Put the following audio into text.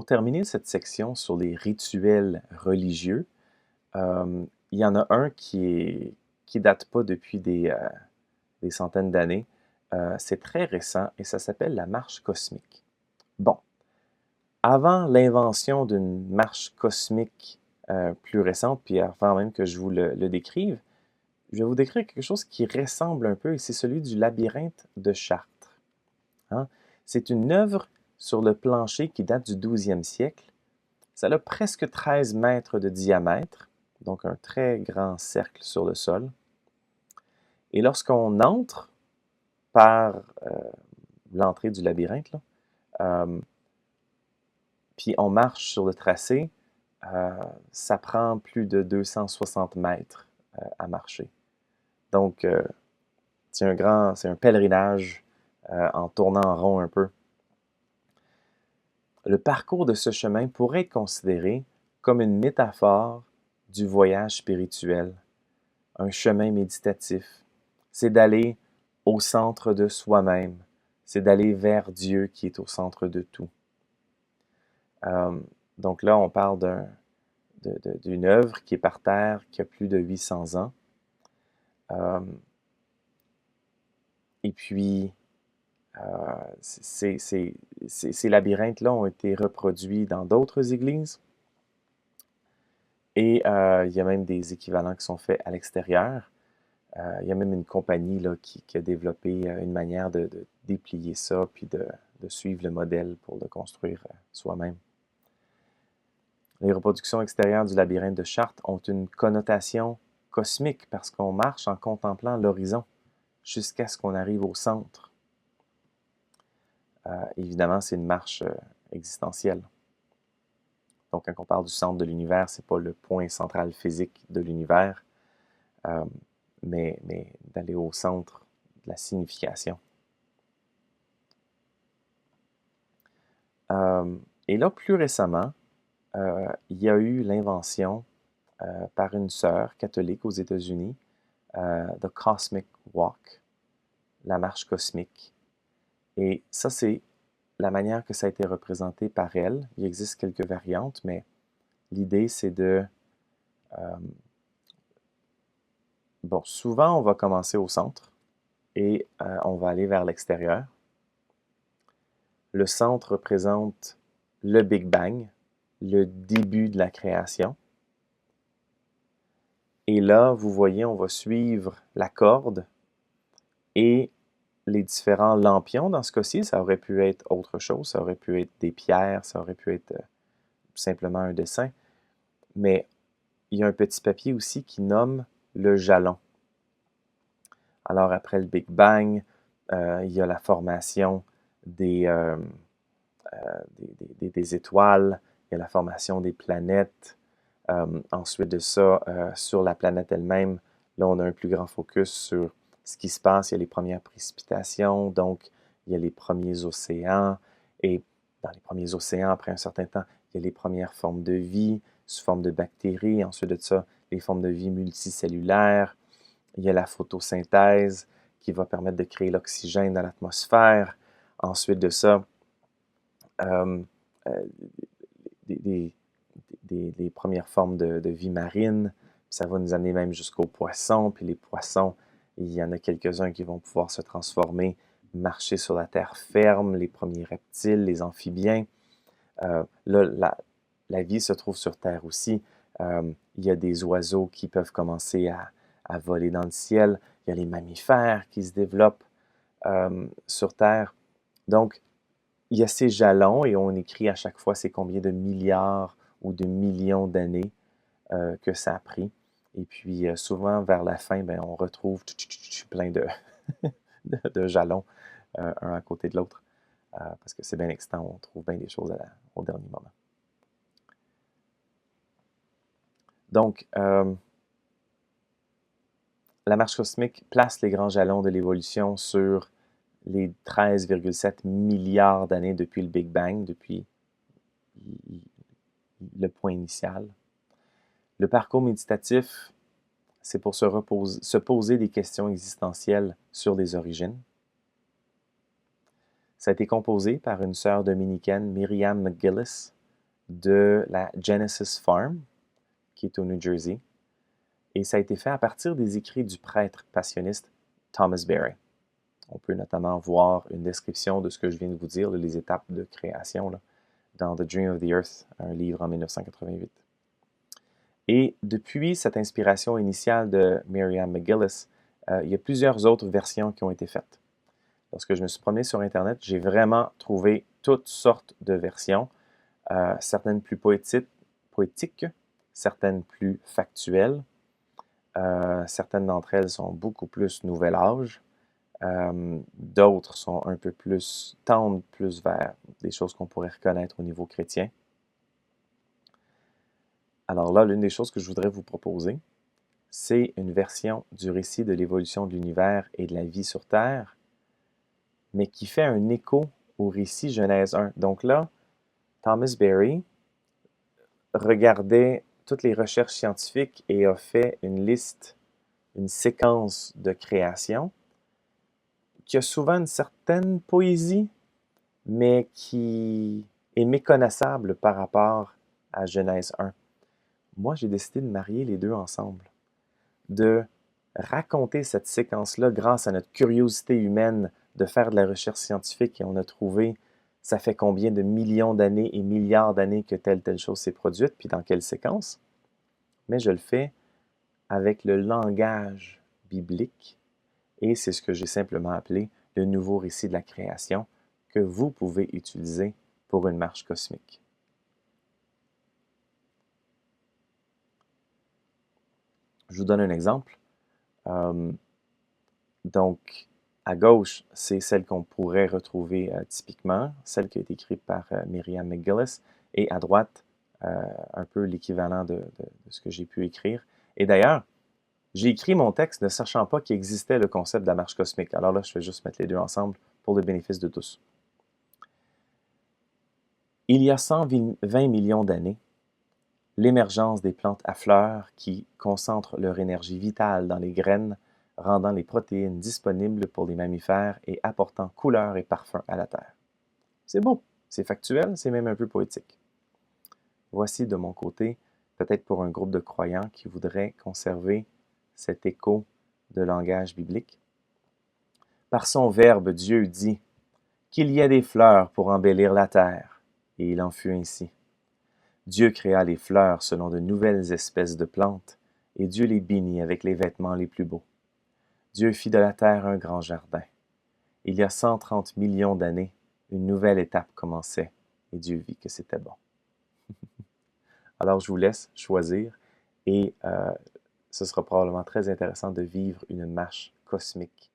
Pour terminer cette section sur les rituels religieux, il y en a un qui date pas depuis des centaines d'années. C'est très récent et ça s'appelle la marche cosmique. Bon, avant l'invention d'une marche cosmique plus récente, puis avant même que je vous le décrive, je vais vous décrire quelque chose qui ressemble un peu, et c'est celui du labyrinthe de Chartres. Hein? C'est une œuvre sur le plancher qui date du 12e siècle. Ça a presque 13 mètres de diamètre, donc un très grand cercle sur le sol. Et lorsqu'on entre par l'entrée du labyrinthe, là, puis on marche sur le tracé, ça prend plus de 260 mètres à marcher. Donc, c'est un pèlerinage en tournant en rond un peu. Le parcours de ce chemin pourrait être considéré comme une métaphore du voyage spirituel, un chemin méditatif. C'est d'aller au centre de soi-même, c'est d'aller vers Dieu qui est au centre de tout. Donc là, on parle d'une œuvre qui est par terre, qui a plus de 800 ans. Et puis, ces labyrinthes-là ont été reproduits dans d'autres églises. Et il y a même des équivalents qui sont faits à l'extérieur. Il y a même une compagnie là, qui a développé une manière de déplier ça, puis de suivre le modèle pour le construire soi-même. Les reproductions extérieures du labyrinthe de Chartres ont une connotation cosmique parce qu'on marche en contemplant l'horizon jusqu'à ce qu'on arrive au centre. Évidemment, c'est une marche existentielle. Donc, quand on parle du centre de l'univers, ce n'est pas le point central physique de l'univers, mais d'aller au centre de la signification. Et là, plus récemment, il y a eu l'invention par une sœur catholique aux États-Unis, The Cosmic Walk, la marche cosmique. Et ça, c'est la manière que ça a été représenté par elle. Il existe quelques variantes, mais l'idée, c'est de... bon, souvent, on va commencer au centre et on va aller vers l'extérieur. Le centre représente le Big Bang, le début de la création. Et là, vous voyez, on va suivre la corde et les différents lampions. Dans ce cas-ci, ça aurait pu être autre chose. Ça aurait pu être des pierres, ça aurait pu être simplement un dessin. Mais il y a un petit papier aussi qui nomme le jalon. Alors, après le Big Bang, il y a la formation des étoiles, il y a la formation des planètes. Ensuite de ça, sur la planète elle-même, là, on a un plus grand focus sur ce qui se passe. Il y a les premières précipitations, donc il y a les premiers océans. Et dans les premiers océans, après un certain temps, il y a les premières formes de vie sous forme de bactéries. Ensuite de ça, les formes de vie multicellulaires. Il y a la photosynthèse qui va permettre de créer l'oxygène dans l'atmosphère. Ensuite de ça, des premières formes de vie marine. Ça va nous amener même jusqu'aux poissons. Puis les poissons, il y en a quelques-uns qui vont pouvoir se transformer, marcher sur la terre ferme, les premiers reptiles, les amphibiens. Là, la vie se trouve sur Terre aussi. Il y a des oiseaux qui peuvent commencer à voler dans le ciel. Il y a les mammifères qui se développent sur Terre. Donc, il y a ces jalons et on écrit à chaque fois c'est combien de milliards ou de millions d'années que ça a pris. Et puis, souvent, vers la fin, ben, on retrouve plein de jalons, un à côté de l'autre, parce que c'est bien excitant, on trouve bien des choses au dernier moment. Donc, la marche cosmique place les grands jalons de l'évolution sur les 13,7 milliards d'années depuis le Big Bang, depuis le point initial. Le parcours méditatif, c'est pour se poser des questions existentielles sur les origines. Ça a été composé par une sœur dominicaine, Miriam McGillis, de la Genesis Farm, qui est au New Jersey. Et ça a été fait à partir des écrits du prêtre passionniste Thomas Berry. On peut notamment voir une description de ce que je viens de vous dire, les étapes de création, là, dans The Dream of the Earth, un livre en 1988. Et depuis cette inspiration initiale de Miriam McGillis, il y a plusieurs autres versions qui ont été faites. Lorsque je me suis promené sur Internet, j'ai vraiment trouvé toutes sortes de versions, certaines plus poétiques, certaines plus factuelles. Certaines d'entre elles sont beaucoup plus nouvel âge. D'autres sont un peu plus, tendent plus vers des choses qu'on pourrait reconnaître au niveau chrétien. Alors là, l'une des choses que je voudrais vous proposer, c'est une version du récit de l'évolution de l'univers et de la vie sur Terre, mais qui fait un écho au récit Genèse 1. Donc là, Thomas Berry regardait toutes les recherches scientifiques et a fait une liste, une séquence de création qui a souvent une certaine poésie, mais qui est méconnaissable par rapport à Genèse 1. Moi, j'ai décidé de marier les deux ensemble, de raconter cette séquence-là grâce à notre curiosité humaine de faire de la recherche scientifique et on a trouvé ça fait combien de millions d'années et milliards d'années que telle chose s'est produite, puis dans quelle séquence. Mais je le fais avec le langage biblique et c'est ce que j'ai simplement appelé le nouveau récit de la création que vous pouvez utiliser pour une marche cosmique. Je vous donne un exemple. Donc, à gauche, c'est celle qu'on pourrait retrouver typiquement, celle qui a été écrite par Miriam McGillis, et à droite, un peu l'équivalent de ce que j'ai pu écrire. Et d'ailleurs, j'ai écrit mon texte ne sachant pas qu'il existait le concept de la marche cosmique. Alors là, je vais juste mettre les deux ensemble pour le bénéfice de tous. Il y a 120 millions d'années, l'émergence des plantes à fleurs qui concentrent leur énergie vitale dans les graines, rendant les protéines disponibles pour les mammifères et apportant couleur et parfum à la Terre. C'est beau, c'est factuel, c'est même un peu poétique. Voici de mon côté, peut-être pour un groupe de croyants qui voudraient conserver cet écho de langage biblique. Par son verbe, Dieu dit qu'il y ait des fleurs pour embellir la terre, et il en fut ainsi. Dieu créa les fleurs selon de nouvelles espèces de plantes, et Dieu les bénit avec les vêtements les plus beaux. Dieu fit de la terre un grand jardin. Il y a 130 millions d'années, une nouvelle étape commençait, et Dieu vit que c'était bon. Alors je vous laisse choisir, et ce sera probablement très intéressant de vivre une marche cosmique